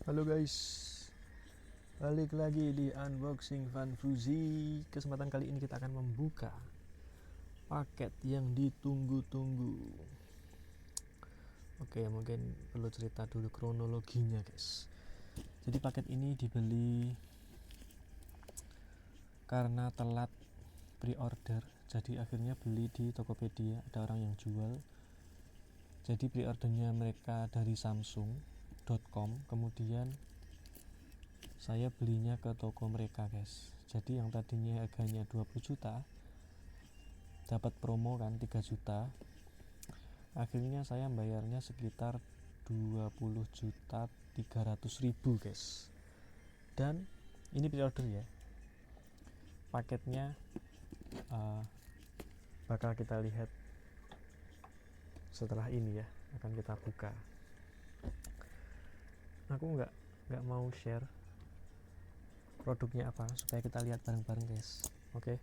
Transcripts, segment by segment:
Halo guys, balik lagi di Unboxing Van Fuzi. Kesempatan kali ini kita akan membuka paket yang ditunggu-tunggu. Oke, mungkin perlu cerita dulu kronologinya guys. Jadi paket ini dibeli karena telat pre-order. Jadi akhirnya beli di Tokopedia, ada orang yang jual. Jadi pre-ordernya mereka dari Samsung.com, kemudian saya belinya ke toko mereka guys. Jadi yang tadinya harganya 20 juta dapat promo kan 3 juta, akhirnya saya bayarnya sekitar 20 juta 300 ribu guys. Dan ini pre-order ya, paketnya bakal kita lihat setelah ini ya, akan kita buka. Aku nggak mau share produknya apa supaya kita lihat bareng-bareng guys. Oke.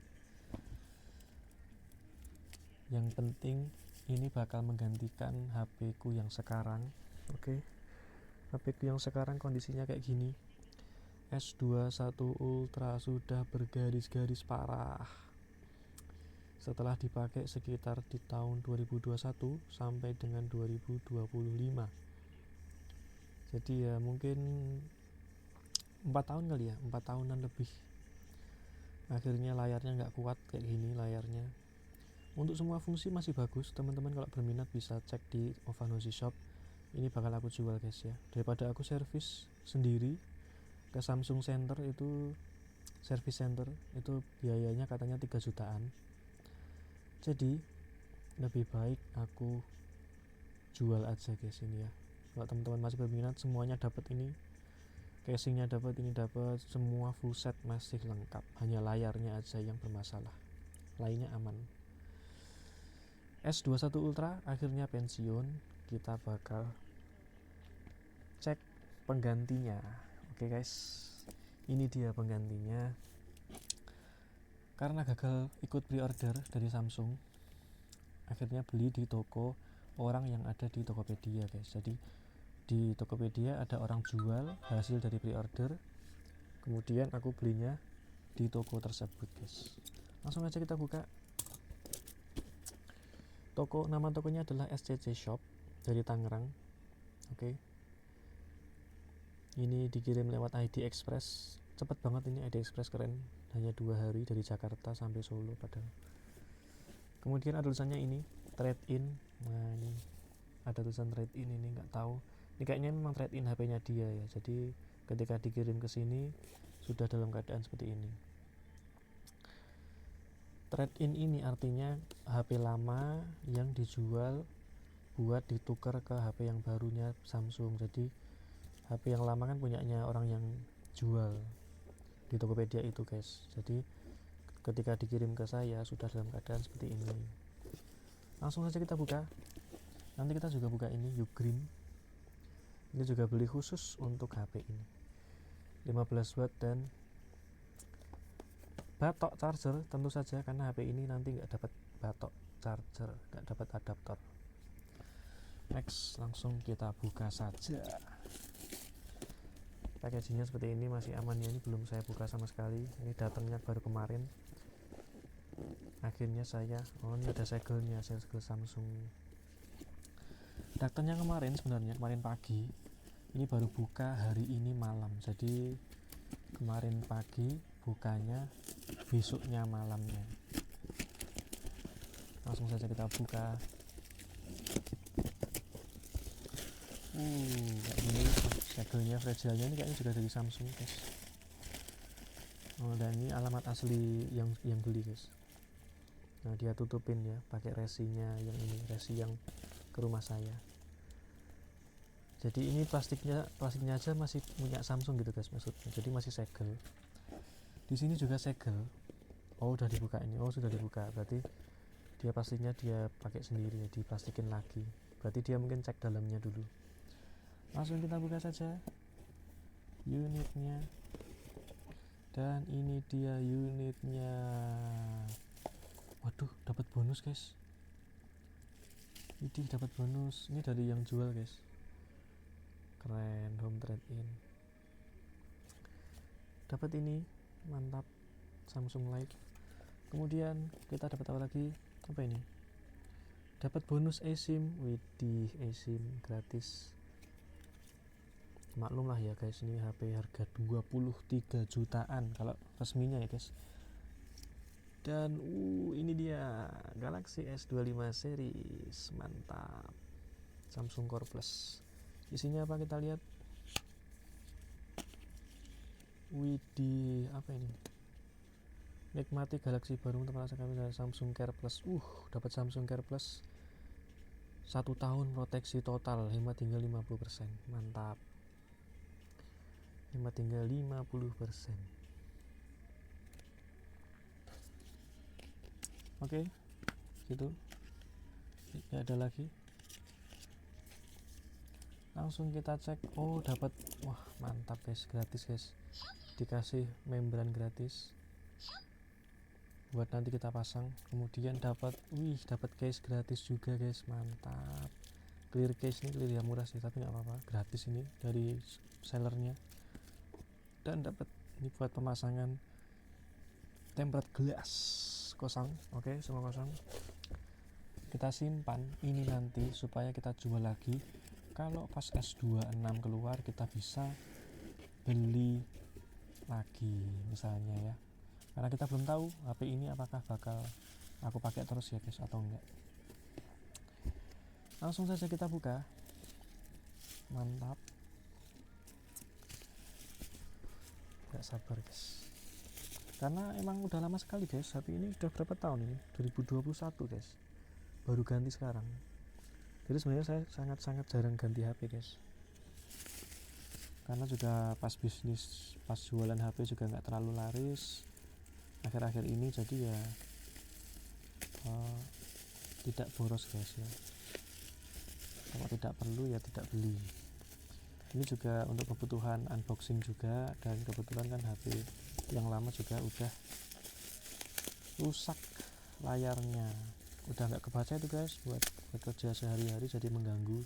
Yang penting ini bakal menggantikan HP ku yang sekarang. Oke. HP ku yang sekarang kondisinya kayak gini. S21 Ultra sudah bergaris-garis parah. Setelah dipakai sekitar di tahun 2021 sampai dengan 2025. Jadi ya mungkin 4 tahun kali ya, 4 tahunan lebih. Akhirnya layarnya nggak kuat kayak gini layarnya. Untuk semua fungsi masih bagus, teman-teman kalau berminat bisa cek di Ovanossi Shop. Ini bakal aku jual guys ya, daripada aku servis sendiri ke Samsung Center. Itu service center itu biayanya katanya 3 jutaan. Jadi lebih baik aku jual aja guys ini ya. Kalau teman-teman masih berminat, semuanya dapat ini, casingnya dapat, ini dapat, semua full set masih lengkap, hanya layarnya aja yang bermasalah, lainnya aman. S21 Ultra akhirnya pensiun, kita bakal cek penggantinya. Oke guys, ini dia penggantinya. Karena gagal ikut pre-order dari Samsung, akhirnya beli di toko orang yang ada di Tokopedia guys. Jadi di Tokopedia ada orang jual hasil dari pre-order, kemudian aku belinya di toko tersebut guys. Langsung aja kita buka. Nama tokonya adalah SCC Shop dari Tangerang. Oke. Ini dikirim lewat ID Express, cepet banget ini ID Express, keren, hanya 2 hari dari Jakarta sampai Solo padahal. Kemudian ada tulisannya ini trade in. Nah ini ada tulisan trade in, ini nggak tahu, ini kayaknya memang trade in HP-nya dia ya. Jadi ketika dikirim ke sini sudah dalam keadaan seperti ini. Trade in ini artinya HP lama yang dijual buat ditukar ke HP yang barunya Samsung. Jadi HP yang lama kan punyanya orang yang jual di Tokopedia itu guys. Jadi ketika dikirim ke saya sudah dalam keadaan seperti ini. Langsung saja kita buka. Nanti kita juga buka ini Ugreen. Ini juga beli khusus untuk HP ini, 15 watt dan batok charger tentu saja, karena HP ini nanti nggak dapat batok charger, nggak dapat adaptor. Next, langsung kita buka saja. Packagingnya seperti ini, masih aman ya, ini belum saya buka sama sekali, ini datangnya baru kemarin. Akhirnya saya, ini ada segelnya, segel Samsung. Datangnya kemarin, sebenarnya kemarin pagi, ini baru buka hari ini malam. Jadi kemarin pagi bukanya, besoknya malamnya. Langsung saja kita buka. Kayak gini segelnya, fragile-nya ini kayaknya juga dari Samsung guys. Dan ini alamat asli yang beli guys. Nah dia tutupin ya pakai resinya yang ini, resi yang ke rumah saya. Jadi ini plastiknya aja masih punya Samsung gitu guys maksudnya. Jadi masih segel. Di sini juga segel. Udah dibuka ini. Sudah dibuka. Berarti dia pastinya dia pakai sendiri ya, diplastikin lagi. Berarti dia mungkin cek dalamnya dulu. Langsung kita buka saja unitnya. Dan ini dia unitnya. Waduh, dapat bonus guys. Ini dapat bonus. Ini dari yang jual guys. Keren, home trade in. dapat ini, mantap, Samsung Lite. Kemudian kita dapat apa lagi? Apa ini? Dapat bonus eSIM. Widih, eSIM gratis. Maklum lah ya guys, ini HP harga 23 jutaan kalau resminya ya guys. Dan ini dia Galaxy S25 series, mantap, Samsung Core Plus. Isinya apa kita lihat? Widih, apa ini? Nikmati Galaxy baru untuk merasakan dari Samsung Care Plus. Dapat Samsung Care Plus 1 tahun proteksi total, hemat hingga 50%. Mantap. Hemat hingga 50%. Oke, gitu. Ya, ada lagi. Langsung kita cek. Dapat. Wah, mantap guys, gratis guys. Dikasih membran gratis buat nanti kita pasang. Kemudian dapat case gratis juga guys, mantap. Clear case, ini clear ya, murah sih tapi nggak apa-apa, gratis ini dari sellernya. Dan dapat ini buat pemasangan tempered glass kosong. Oke, semua kosong. Kita simpan ini nanti supaya kita jual lagi. Kalau pas S26 keluar kita bisa beli lagi misalnya ya, karena kita belum tahu HP ini apakah bakal aku pakai terus ya guys atau enggak. Langsung saja kita buka. Mantap, gak sabar guys, karena emang udah lama sekali guys. HP ini udah berapa tahun ini? 2021 guys, baru ganti sekarang. Jadi sebenarnya saya sangat-sangat jarang ganti HP guys, karena juga pas bisnis, pas jualan HP juga nggak terlalu laris akhir-akhir ini. Jadi ya tidak boros guys ya, kalau tidak perlu ya tidak beli. Ini juga untuk kebutuhan unboxing juga, dan kebetulan kan HP yang lama juga udah rusak layarnya, udah nggak kebaca itu guys buat kerja sehari-hari, jadi mengganggu.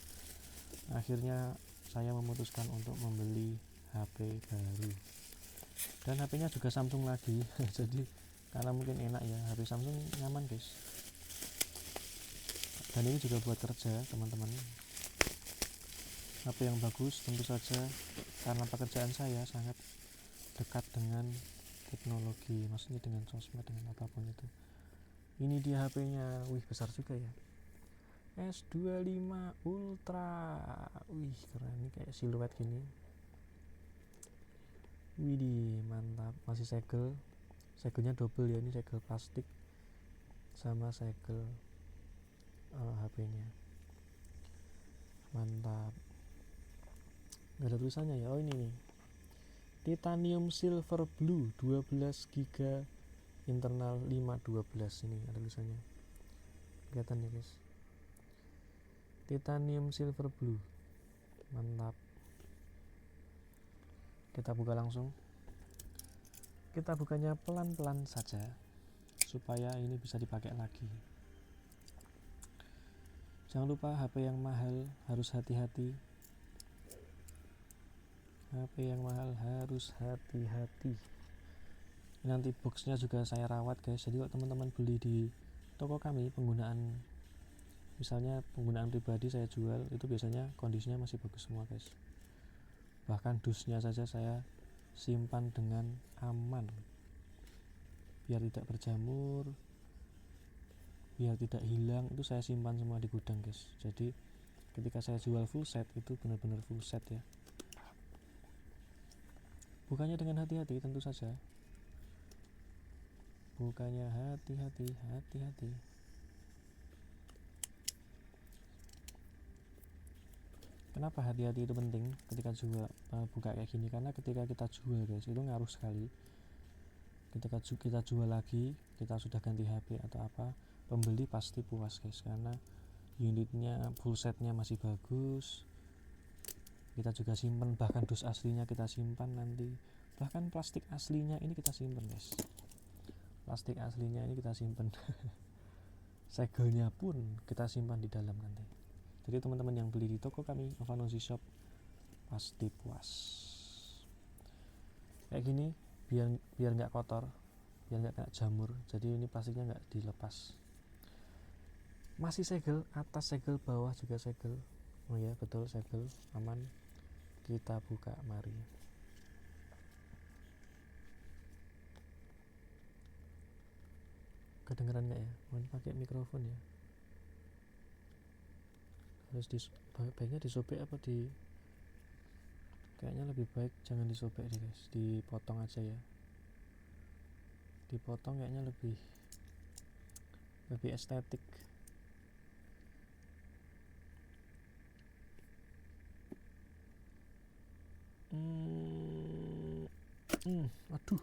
Akhirnya saya memutuskan untuk membeli HP baru, dan HP-nya juga Samsung lagi. Jadi karena mungkin enak ya, HP Samsung nyaman guys, dan ini juga buat kerja teman-teman. HP yang bagus tentu saja, karena pekerjaan saya sangat dekat dengan teknologi, maksudnya dengan sosmed, dengan apapun itu. Ini dia HP-nya, besar juga ya, S25 Ultra. Keren, ini kayak siluet gini. Widih, mantap. Masih segelnya double ya, ini segel plastik sama segel HP-nya. Mantap. Gak ada tulisannya ya. Ini nih, Titanium Silver Blue 12 GB internal 512. Ini ada tulisannya, kelihatan ya guys, Titanium Silver Blue. Mantap. Kita buka langsung. Kita bukanya pelan-pelan saja supaya ini bisa dipakai lagi. Jangan lupa HP yang mahal harus hati-hati. HP yang mahal harus hati-hati. Nanti boxnya juga saya rawat guys. Jadi kalau teman-teman beli di toko kami, misalnya penggunaan pribadi saya jual, itu biasanya kondisinya masih bagus semua guys. Bahkan dusnya saja saya simpan dengan aman biar tidak berjamur, biar tidak hilang. Itu saya simpan semua di gudang guys. Jadi ketika saya jual full set, itu benar-benar full set ya. Bukanya dengan hati-hati tentu saja. Bukanya hati-hati. Kenapa hati-hati itu penting ketika jual, buka kayak gini? Karena ketika kita jual guys, itu ngaruh sekali. Ketika kita jual lagi, kita sudah ganti HP atau apa, pembeli pasti puas guys, karena unitnya full setnya masih bagus. Kita juga simpan, bahkan dus aslinya kita simpan nanti, bahkan plastik aslinya ini kita simpan guys, plastik aslinya ini kita simpan. Segelnya pun kita simpan di dalam nanti. Jadi teman-teman yang beli di toko kami, Avanosy Shop, pasti puas. Kayak gini biar nggak kotor, biar nggak kena jamur. Jadi ini plastiknya nggak dilepas. Masih segel, atas segel, bawah juga segel. Oh ya betul, segel aman. Kita buka, mari. Kedengeran nggak ya? Mohon pakai mikrofon ya. Harus baiknya disobek apa di, kayaknya lebih baik jangan disobek deh guys, dipotong aja ya. Dipotong kayaknya lebih estetik. Aduh.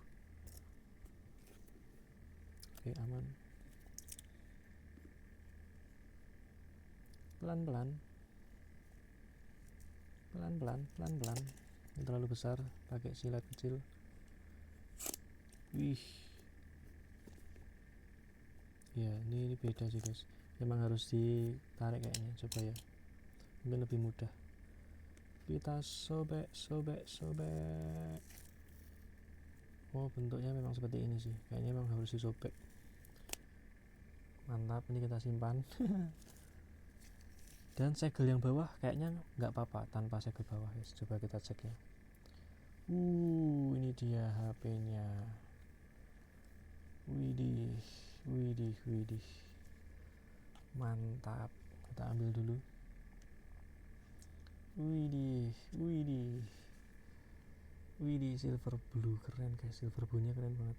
Oke, aman. Pelan-pelan. Ini terlalu besar, pakai silet kecil. Wih. Ya, ini beda sih guys. Emang harus ditarik kayaknya, coba ya. Mungkin lebih mudah. Kita sobek. Oh, bentuknya memang seperti ini sih. Kayaknya memang harus disobek. Mantap, ini kita simpan. Dan segel yang bawah kayaknya nggak apa-apa tanpa segel bawah guys. Coba kita cek ya. Ini dia HP-nya. Widih. Mantap. Kita ambil dulu. Widih, silver blue, keren guys. Silver blue-nya keren banget.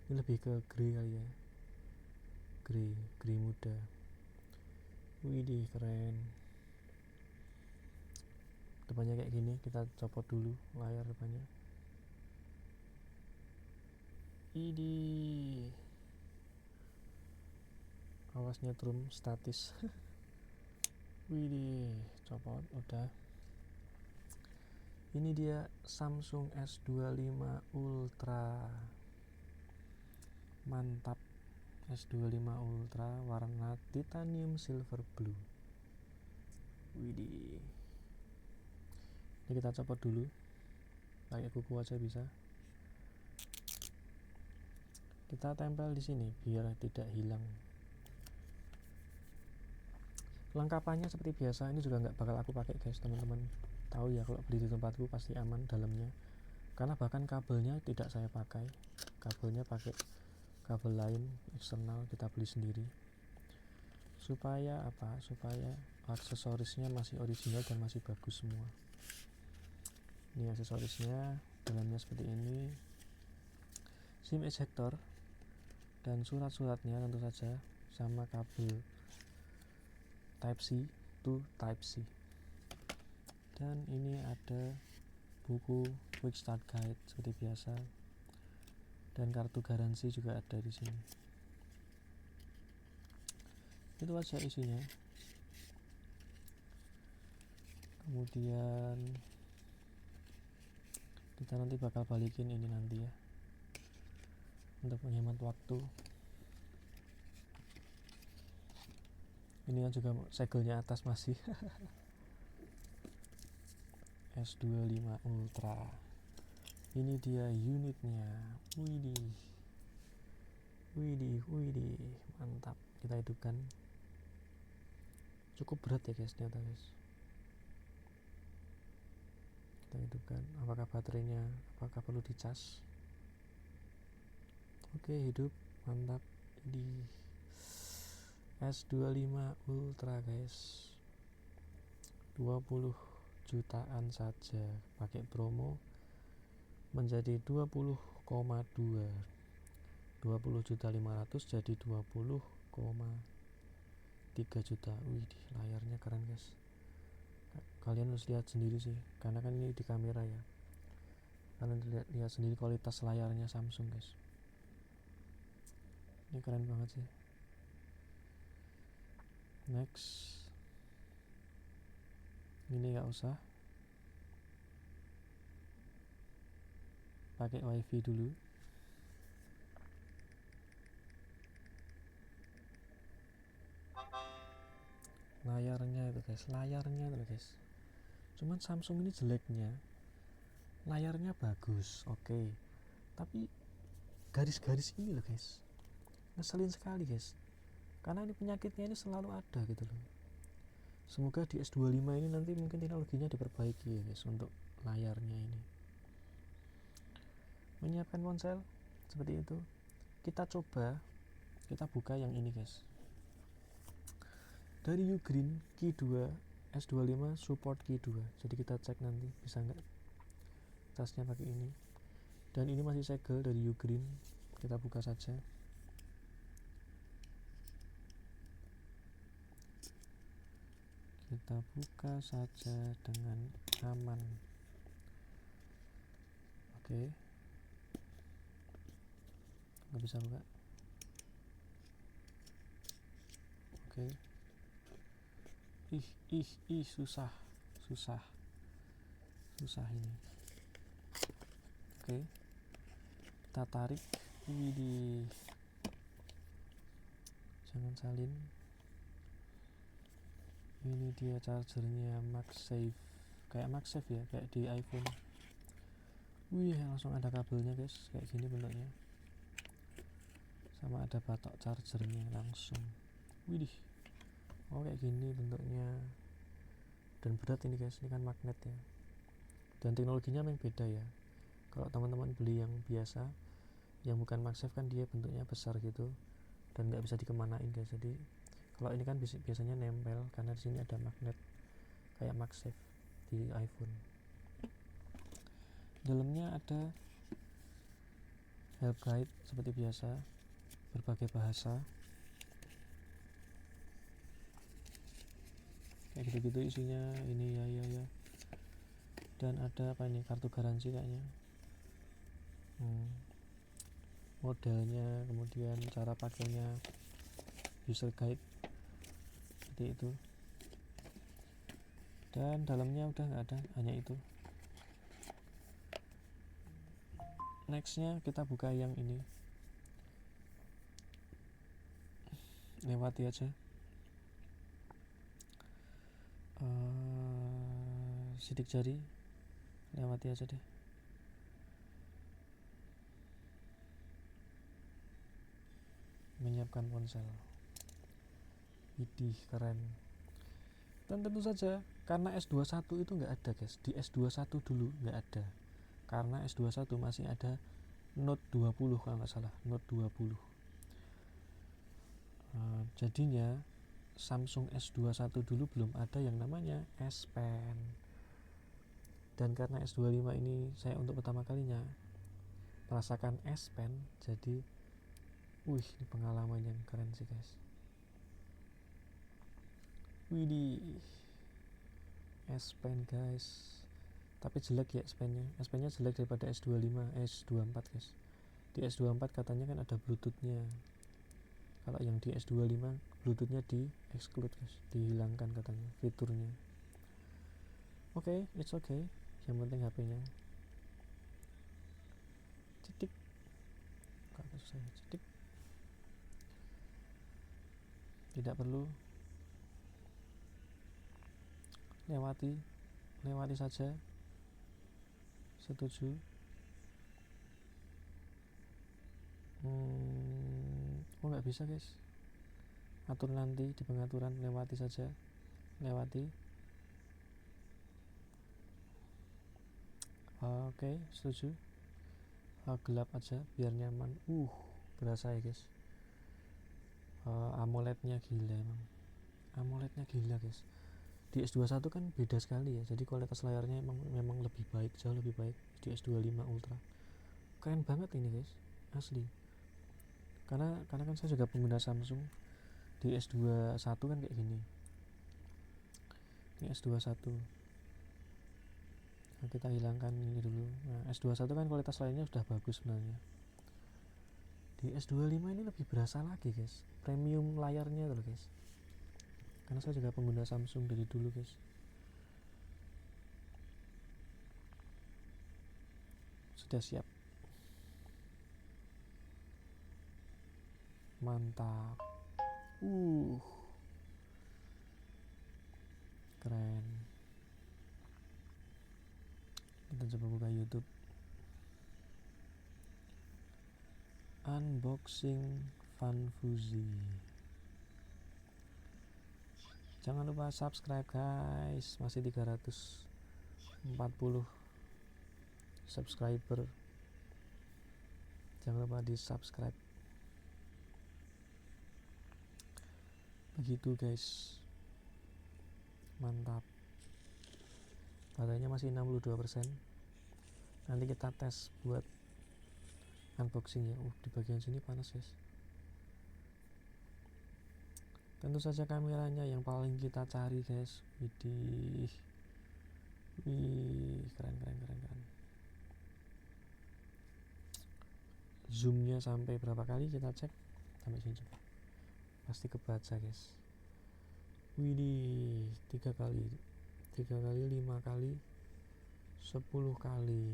Ini lebih ke grey kali ya. Grey muda. Widih, keren. Depannya kayak gini, kita copot dulu layar depannya. Widih. Awas nyetrum, statis. Widih, copot, udah. Ini dia Samsung S25 Ultra. Mantap. S25 Ultra warna titanium silver blue. Widih. Ini kita copot dulu. Pakai kuku aja bisa. Kita tempel di sini biar tidak hilang. Lengkapannya seperti biasa, ini juga nggak bakal aku pakai guys, teman-teman tahu ya kalau beli di tempatku pasti aman dalamnya, karena bahkan kabelnya tidak saya pakai, kabelnya pakai kabel lain eksternal, kita beli sendiri supaya aksesorisnya masih original dan masih bagus semua. Ini aksesorisnya, dalamnya seperti ini, SIM ejector dan surat-suratnya tentu saja, sama kabel Type C to Type C. Dan ini ada buku Quick Start Guide seperti biasa, dan kartu garansi juga ada di sini. Itu aja isinya. Kemudian kita nanti bakal balikin ini nanti ya, untuk menghemat waktu. Ini kan juga segelnya atas masih. S25 Ultra. Ini dia unitnya. Widih, mantap. Kita hidupkan. Cukup berat ya guys, ternyata guys. Kita hidupkan. Apakah baterainya, apakah perlu dicas? Oke, hidup. Mantap. Di S25 Ultra guys, 20 jutaan saja, pakai promo menjadi 20,2, 20.500.000 jadi 20,3 juta. Widih, layarnya keren guys, kalian harus lihat sendiri sih, karena kan ini di kamera ya, kalian lihat sendiri kualitas layarnya Samsung guys, ini keren banget sih. Next, ini nggak usah, pakai wifi dulu. Layarnya itu guys, cuman Samsung ini jeleknya layarnya bagus, oke, Tapi garis-garis ini loh guys, ngeselin sekali guys, karena ini penyakitnya ini selalu ada gitu loh. Semoga di S25 ini nanti mungkin teknologinya diperbaiki ya guys untuk layarnya ini. Menyiapkan ponsel seperti itu, kita coba, kita buka yang ini guys, dari Ugreen Key 2 S25 support Key 2. Jadi kita cek nanti bisa nggak casnya pakai ini. Dan ini masih segel dari Ugreen, kita buka saja. Kita buka saja dengan aman. Oke, nggak bisa buka. Oke, susah ini. Oke, kita tarik. Widih, jangan salin. Ini dia chargernya, MagSafe, kayak MagSafe ya, kayak di iPhone. Wih, langsung ada kabelnya guys, kayak gini bentuknya, sama ada batok chargernya langsung. Widih, oh kayak gini bentuknya, dan berat ini guys, ini kan magnet ya, dan teknologinya memang beda ya. Kalau teman-teman beli yang biasa, yang bukan MagSafe kan dia bentuknya besar gitu dan nggak bisa dikemanain guys. Jadi kalau ini kan biasanya nempel karena di sini ada magnet kayak MagSafe di iPhone. Dalamnya ada help guide seperti biasa, berbagai bahasa, kayak gitu-gitu isinya ini ya. Dan ada apa ini, kartu garansi kayaknya, modelnya, kemudian cara pakainya, user guide seperti itu. Dan dalamnya udah nggak ada, hanya itu. Nextnya kita buka yang ini, lewati aja. Sidik jari, lewati aja deh. Menyiapkan ponsel, widih keren. Dan tentu saja karena S21 itu nggak ada guys, di S21 dulu nggak ada, karena S21 masih ada Note 20 kalau nggak salah, Note 20. Jadinya Samsung S21 dulu belum ada yang namanya S Pen. Dan karena S25 ini saya untuk pertama kalinya merasakan S Pen, jadi ini pengalaman yang keren sih guys. Widih, S Pen guys, tapi jelek ya S Pen-nya jelek daripada S25, S24 guys. Di S24 katanya kan ada Bluetooth-nya, kalau yang di S25 Bluetooth-nya di exclude guys, dihilangkan katanya fiturnya. Oke, it's okay, yang penting HP-nya. Cetik, kok susah ya, cetik. Tidak perlu, lewati saja. Setuju. Nggak bisa guys, atur nanti di pengaturan, lewati saja, lewati. Oke, setuju. Gelap aja biar nyaman. Berasa ya guys. AMOLED-nya gila emang, AMOLED-nya gila guys. Di S21 kan beda sekali ya, jadi kualitas layarnya memang lebih baik, jauh lebih baik di S25 Ultra. Keren banget ini guys, asli. Karena kan saya juga pengguna Samsung. Di S21 kan kayak gini, ini S21. Nah, kita hilangkan ini dulu. Nah, S21 kan kualitas layarnya sudah bagus sebenarnya. Di S25 ini lebih berasa lagi guys, premium layarnya tuh guys, karena saya juga pengguna Samsung dari dulu guys. Sudah siap, mantap. Keren. Kita coba buka YouTube. unboxing Fanfuzi. Jangan lupa subscribe guys, masih 340 subscriber. Jangan lupa di subscribe. Begitu guys, mantap. Baterainya masih 62%. Nanti kita tes buat unboxing ya. Di bagian sini panas guys. Tentu saja kameranya yang paling kita cari guys. Widih, keren. Zoomnya sampai berapa kali kita cek, sampai sini coba. Pasti kebaca guys. Widih, 3 kali, 5 kali, 10 kali.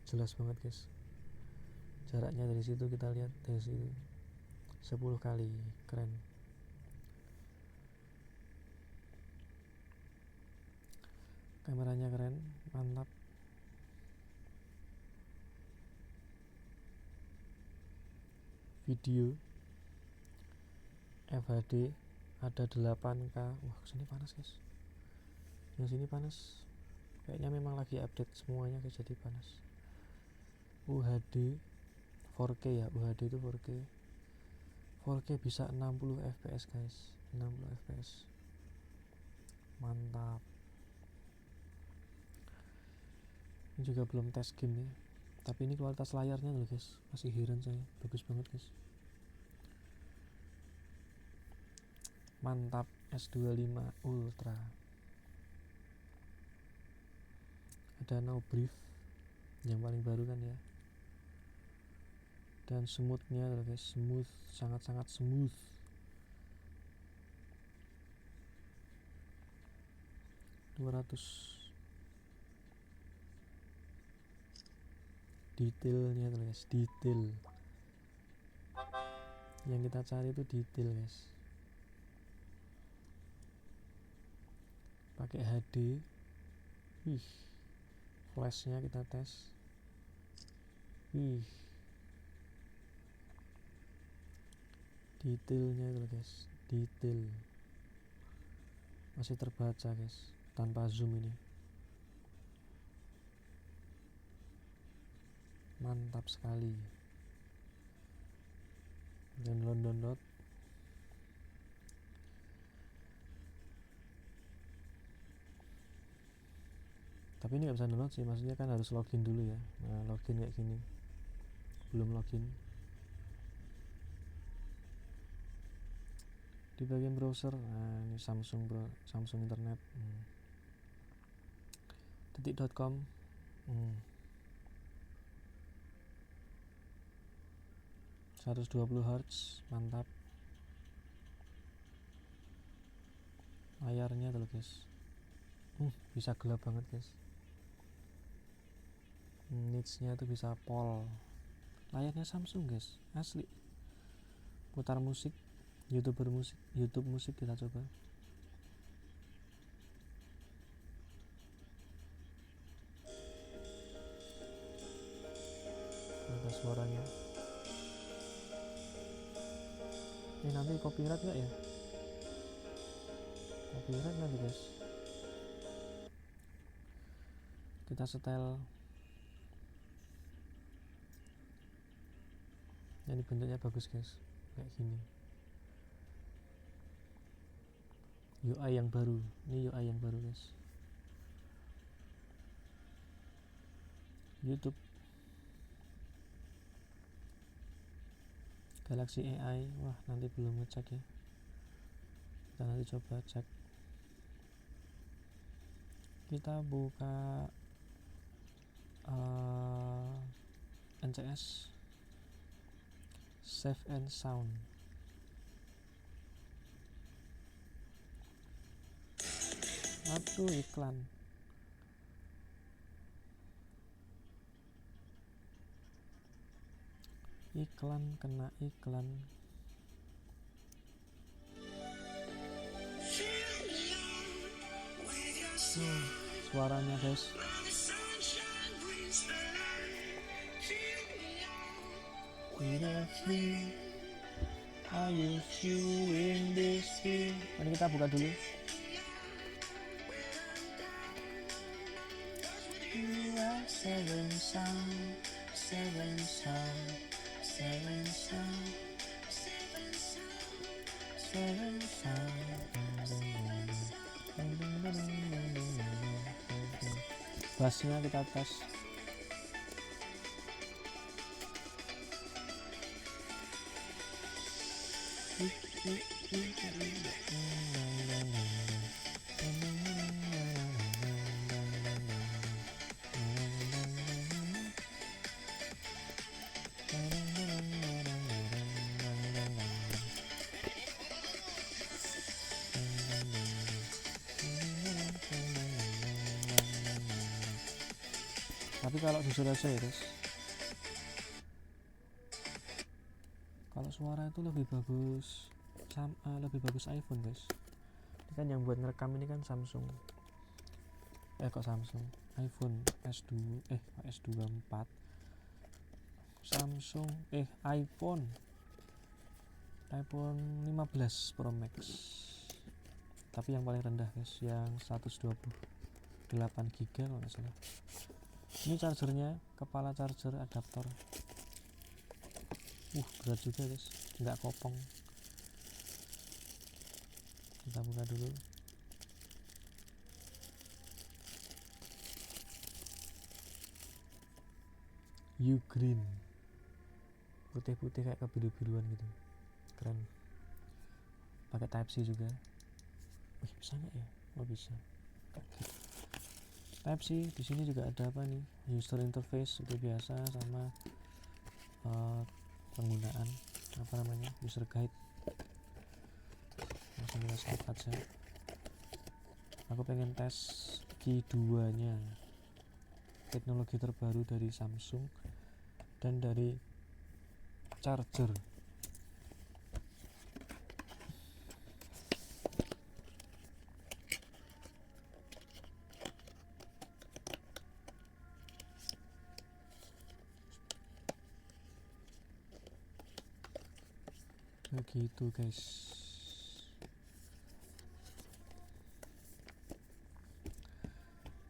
Jelas banget guys. Jaraknya dari situ kita lihat, dari situ 10 kali, keren. Kameranya keren, mantap. Video FHD ada 8K. Wah, kesini panas guys. Yang sini panas. Kayaknya memang lagi update semuanya guys, jadi panas. UHD 4K ya, UHD itu 4K. 4K bisa 60 fps guys, 60 fps. Mantap. Ini juga belum tes game ya, tapi ini kualitas layarnya loh guys, masih heran saya, bagus banget guys. Mantap. S25 Ultra. Ada no brief yang paling baru kan ya. Dan smoothnya loh guys, smooth, sangat smooth. Detailnya tuh guys, detail yang kita cari itu detail guys. Pakai HD. Flashnya kita tes. Detailnya itu guys, detail masih terbaca guys, tanpa zoom ini. Mantap sekali. Dan download. Tapi ini nggak bisa download sih, maksudnya kan harus login dulu ya. Nah, login kayak gini, belum login. Di bagian browser, nah ini Samsung internet. detik.com. 120 Hz, mantap. Layarnya tuh guys, bisa gelap banget guys. Nitsnya tuh bisa pol. Layarnya Samsung guys, asli. Putar musik, YouTube musik kita coba. Ada suaranya. Ini nanti copyright nggak ya? Copyright nanti guys. Kita setel. Ini bentuknya bagus guys, kayak gini. UI yang baru, ini UI yang baru guys. YouTube, Galaxy AI. Wah, nanti belum ngecek ya, kita nanti coba cek. Kita buka NCS, Save and Sound. Aduh, iklan. Kena iklan. Suaranya guys. Mari kita buka dulu. Seven sound. Bassnya kita tes. Tapi kalau jujur aja ya guys, kalau suara itu lebih bagus iPhone guys. Ini kan yang buat ngerekam ini kan Samsung. iPhone S24 Samsung iPhone 15 Pro Max. Tapi yang paling rendah guys, yang 128 GB kalau nggak salah. Ini chargernya, kepala charger adaptor. Berat juga guys, nggak kopong. Kita buka dulu. Green, putih-putih kayak kebiru-biruan gitu, keren. Pakai Type C juga. Bisa nggak ya? Bisa. Type C di sini juga ada apa nih? User interface itu biasa, sama penggunaan user guide. Langsung kita skip aja. Aku pengen tes Q2 nya, teknologi terbaru dari Samsung dan dari charger. Begitu guys.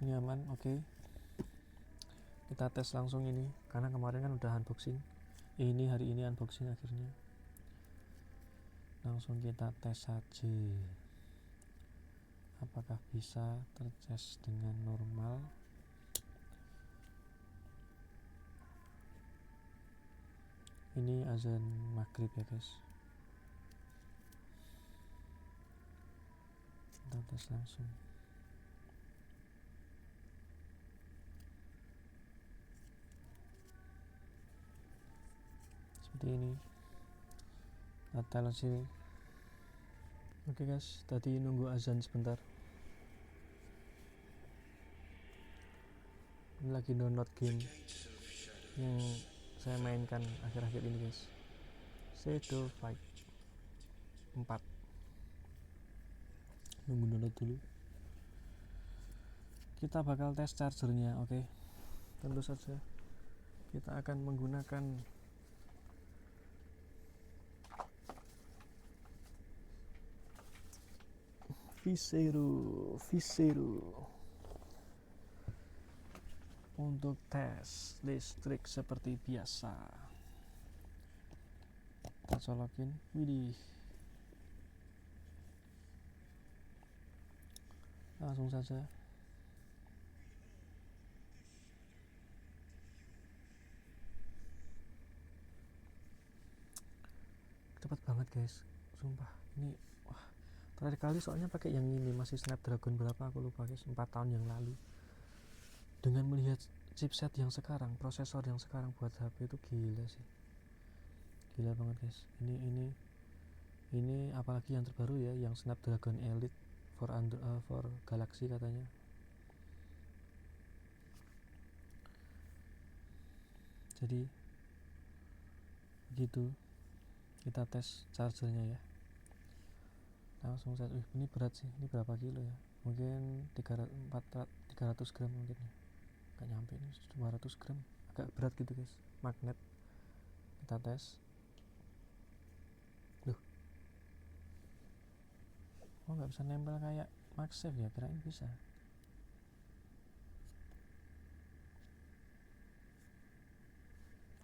Ini aman, oke. Kita tes langsung ini, karena kemarin kan udah unboxing. Hari ini unboxing akhirnya. Langsung kita tes saja. Apakah bisa tercas dengan normal? Ini azan maghrib ya guys. Kita tes langsung. Seperti ini. Atal sini. Oke guys, tadi nunggu azan sebentar. Ini lagi download game yang saya mainkan akhir-akhir ini guys. Shadow Fight 4. Nunggu download dulu. Kita bakal tes chargernya, oke. Tentu saja kita akan menggunakan V0 untuk tes listrik seperti biasa. Kita colokin, widih, langsung saja. Cepat banget guys, sumpah. Ini terakhir kali soalnya pakai yang ini masih Snapdragon berapa aku lupa guys, 4 tahun yang lalu. Dengan melihat chipset yang sekarang, prosesor yang sekarang buat HP itu gila sih, gila banget guys. Ini apalagi yang terbaru ya, yang Snapdragon Elite for Galaxy katanya. Jadi gitu, kita tes chargernya ya. Langsung saja. Ini berat sih, ini berapa kilo ya? Mungkin 300 gram mungkin ya. Gak nyampe, ini 200 gram, agak berat gitu guys. Magnet kita tes. Duh, oh nggak bisa nempel kayak MagSafe ya, kirain bisa.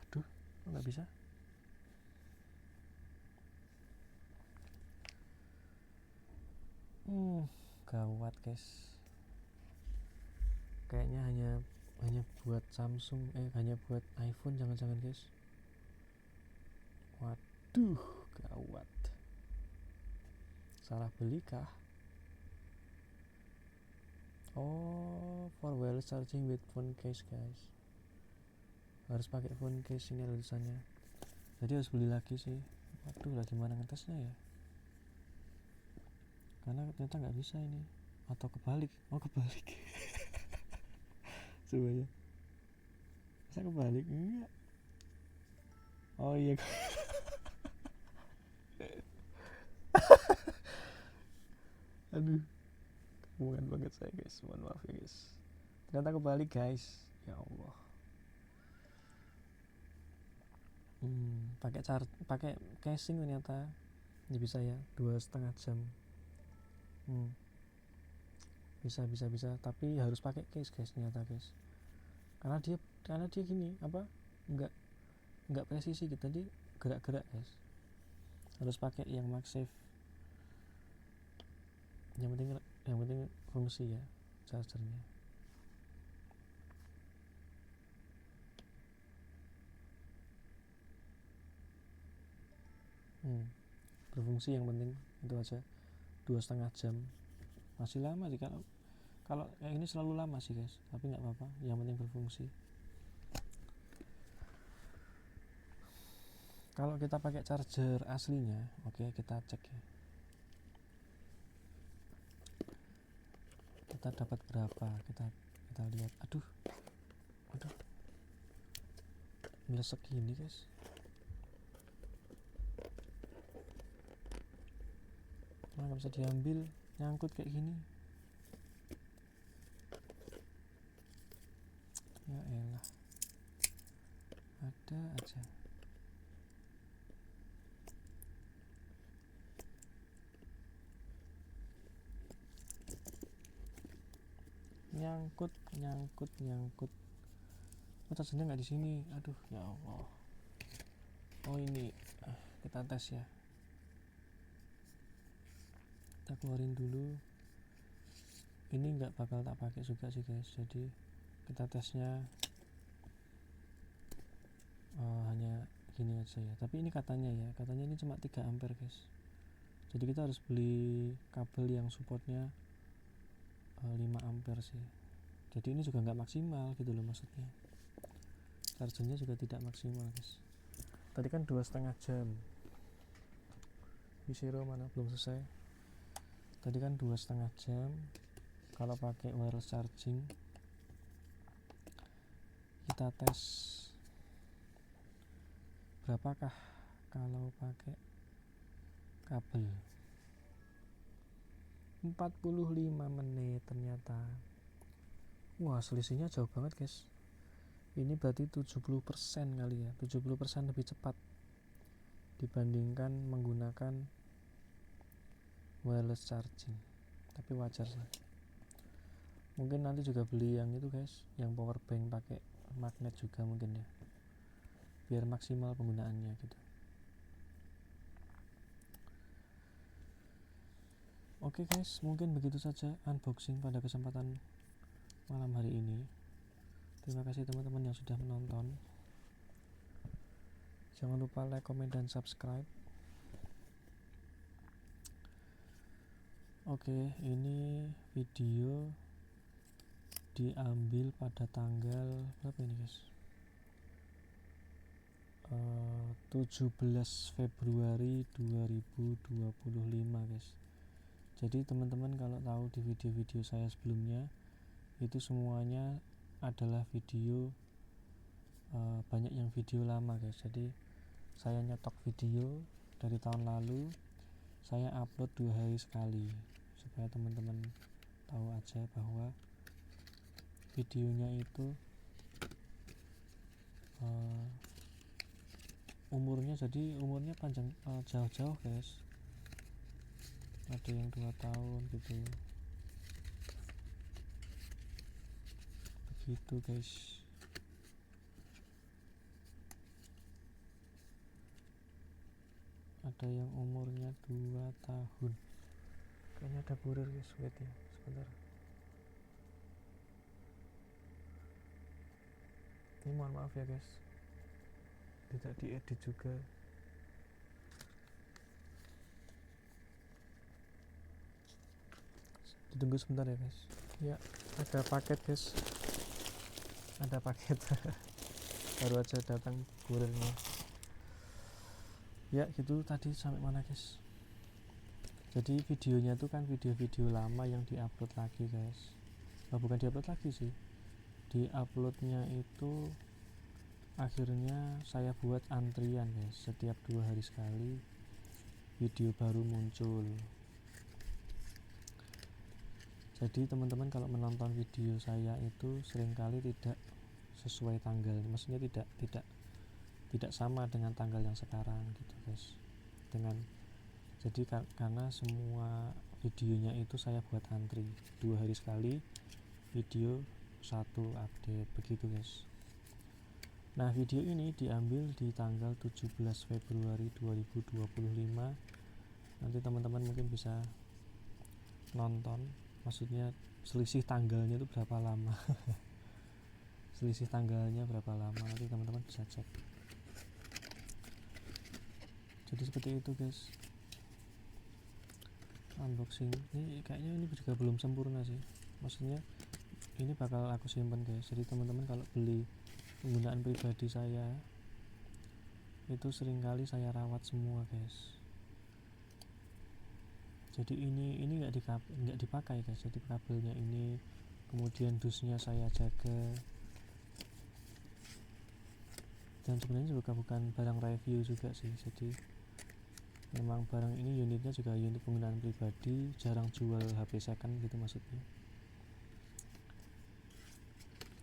Aduh, kok nggak bisa? Gawat guys. Kayaknya hanya buat Samsung, hanya buat iPhone, jangan-jangan guys. Waduh, gawat. Salah beli kah? Oh, for wireless charging with phone case guys. Harus pakai phone case, ini tulisannya. Jadi harus beli lagi sih. Waduh, lah gimana ngetesnya ya? Karena ternyata nggak bisa ini. Atau kebalik? Oh kebalik. Coba ya. Masa kebalik? Enggak. Oh iya. Aduh, kebungan banget saya guys. Mohon maaf ya guys. Ternyata kebalik guys. Ya Allah. Pakai casing ternyata. Ini bisa ya, 2,5 jam. Bisa. Tapi harus pakai case guys ternyata guys. Karena dia gini apa? Enggak presisi gitu, dia gerak-gerak guys. Harus pakai yang MagSafe. Yang penting fungsi ya chargernya. Berfungsi yang penting, itu aja. 2,5 jam masih lama sih, kalau kayak ini selalu lama sih guys, tapi nggak apa-apa, yang penting berfungsi. Kalau kita pakai charger aslinya, oke, kita cek ya, kita dapat berapa, kita lihat. Aduh melesek gini guys. Nggak bisa diambil, nyangkut kayak gini. Ya elah, ada aja. Nyangkut. Oh, chargernya nggak di sini. Aduh, ya Allah. Oh ini, kita tes ya. Kita keluarin dulu. Ini nggak bakal tak pakai juga sih guys. Jadi kita tesnya hanya gini aja ya. Tapi ini katanya ini cuma 3 ampere guys. Jadi kita harus beli kabel yang supportnya 5 ampere sih. Jadi ini juga nggak maksimal gitu loh maksudnya. Chargernya juga tidak maksimal guys. Tadi kan 2,5 jam. Visiro mana belum selesai. Tadi kan 2,5 jam. Kalau pakai wireless charging, kita tes berapakah kalau pakai kabel. 45 menit ternyata. Wah, selisihnya jauh banget guys. Ini berarti 70% kali ya, 70% lebih cepat dibandingkan menggunakan wireless charging. Tapi wajar sih. Mungkin nanti juga beli yang itu guys, yang power bank pakai magnet juga mungkin ya, biar maksimal penggunaannya gitu. Oke guys, mungkin begitu saja unboxing pada kesempatan malam hari ini. Terima kasih teman-teman yang sudah menonton. Jangan lupa like, comment, dan subscribe. Oke, ini video diambil pada tanggal berapa ini guys? 17 Februari 2025 guys. Jadi teman-teman kalau tahu di video-video saya sebelumnya, itu semuanya adalah video banyak yang video lama guys. Jadi saya nyetok video dari tahun lalu, saya upload 2 hari sekali supaya teman-teman tahu aja bahwa videonya itu umurnya, jadi umurnya panjang, jauh-jauh guys, ada yang 2 tahun gitu, begitu guys. Ada yang umurnya 2 tahun. Kayaknya ada kurir guys, wait ya sebentar. Ini mohon maaf ya guys, tidak diedit juga. Ditunggu sebentar ya guys. Ya, ada paket guys, ada paket. Baru aja datang kurirnya. Ya gitu, tadi sampai mana guys? Jadi videonya itu kan video-video lama yang diupload lagi guys. Bukan diupload lagi sih, diuploadnya itu akhirnya saya buat antrian guys, setiap 2 hari sekali video baru muncul. Jadi teman-teman kalau menonton video saya itu seringkali tidak sesuai tanggal, maksudnya tidak sama dengan tanggal yang sekarang gitu guys. Jadi karena semua videonya itu saya buat antri 2 hari sekali video 1 update begitu guys. Nah, video ini diambil di tanggal 17 Februari 2025. Nanti teman-teman mungkin bisa nonton, maksudnya selisih tanggalnya itu berapa lama. Selisih tanggalnya berapa lama, nanti teman-teman bisa cek. Jadi seperti itu guys, unboxing ini kayaknya ini juga belum sempurna sih, maksudnya ini bakal aku simpan guys. Jadi teman-teman kalau beli penggunaan pribadi saya itu seringkali saya rawat semua guys. Jadi ini nggak dipakai guys, jadi kabelnya ini, kemudian dusnya saya jaga. Dan sebenarnya juga bukan barang review juga sih, jadi memang barang ini unitnya juga unit penggunaan pribadi, jarang jual HP second gitu maksudnya.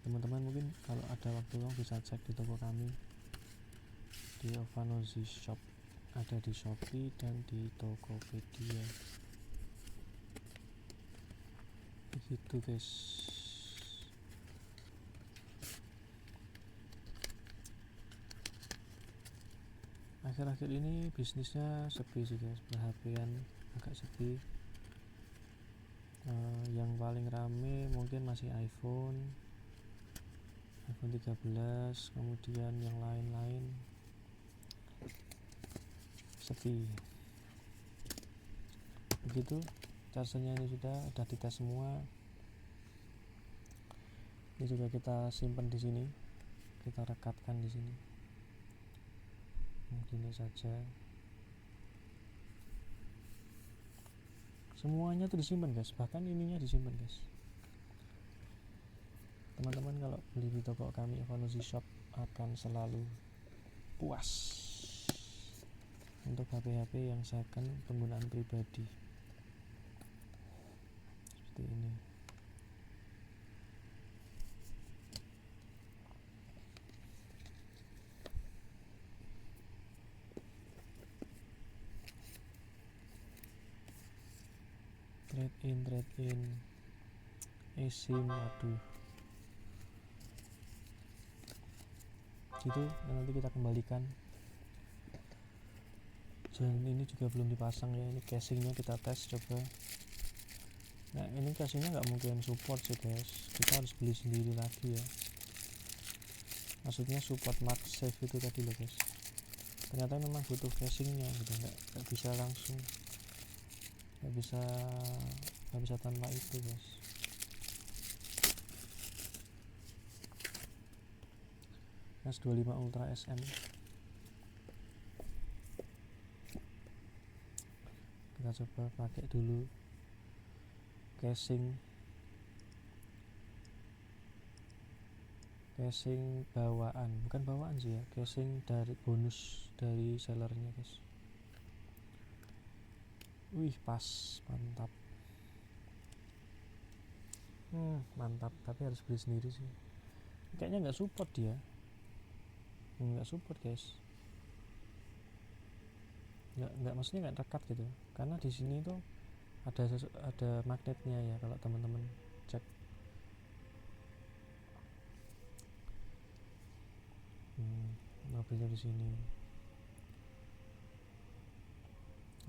Teman-teman mungkin kalau ada waktu luang bisa cek di toko kami di Ovanozi Shop, ada di Shopee dan di Tokopedia. Begitu guys. Akhir-akhir ini bisnisnya sepi sih guys, perhatian agak sepi. Yang paling rame mungkin masih iPhone 13, kemudian yang lain-lain sepi. Begitu, chargernya ini sudah dites semua. Ini juga kita simpan di sini, kita rekatkan di sini. Begini saja. Semuanya tuh disimpan guys, bahkan ininya disimpan guys. Teman-teman kalau beli di toko kami Ovanozi Shop akan selalu puas untuk HP-HP yang second penggunaan pribadi seperti ini. Trade in eSIM, waduh gitu, nanti kita kembalikan. Dan ini juga belum dipasang ya, ini casingnya kita tes coba. Nah ini casingnya nggak mungkin support sih guys, kita harus beli sendiri lagi ya, maksudnya support MagSafe itu tadi loh guys. Ternyata memang butuh casingnya gitu, nggak bisa langsung, nggak bisa tanpa itu guys. S25 Ultra SM kita coba pakai dulu. Casing bawaan, bukan bawaan sih ya, casing dari bonus dari sellernya guys. Wih pas, mantap. Mantap, tapi harus beli sendiri sih, kayaknya nggak support dia, nggak support guys. nggak maksudnya nggak rekat gitu, karena di sini tuh ada magnetnya ya kalau teman-teman cek. Mobilnya di sini.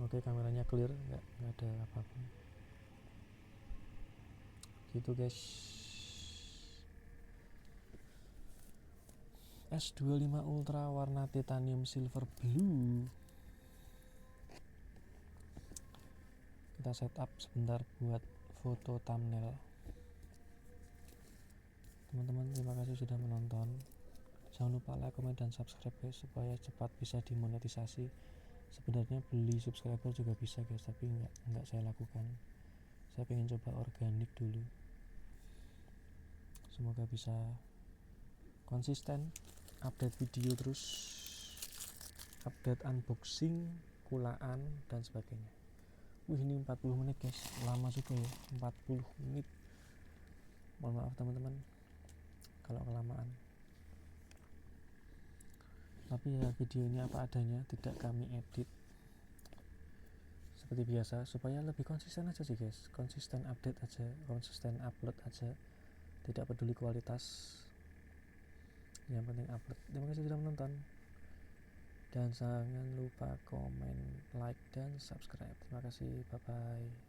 Oke, kameranya clear, nggak ada apapun gitu guys. S25 Ultra warna titanium silver blue. Kita setup sebentar buat foto thumbnail. Teman-teman, terima kasih sudah menonton. Jangan lupa like, komen, dan subscribe guys, supaya cepat bisa dimonetisasi. Sebenarnya beli subscriber juga bisa guys, tapi nggak saya lakukan. Saya pengen coba organik dulu. Semoga bisa konsisten update video terus, update unboxing, kulaan, dan sebagainya. Ini 40 menit guys, lama juga ya, 40 menit. Mohon maaf teman-teman kalau kelamaan, tapi ya video ini apa adanya, tidak kami edit seperti biasa, supaya lebih konsisten aja sih guys, konsisten update aja, konsisten upload aja, tidak peduli kualitas, yang penting upload. Terima kasih sudah menonton, dan jangan lupa komen, like, dan subscribe. Terima kasih, bye bye.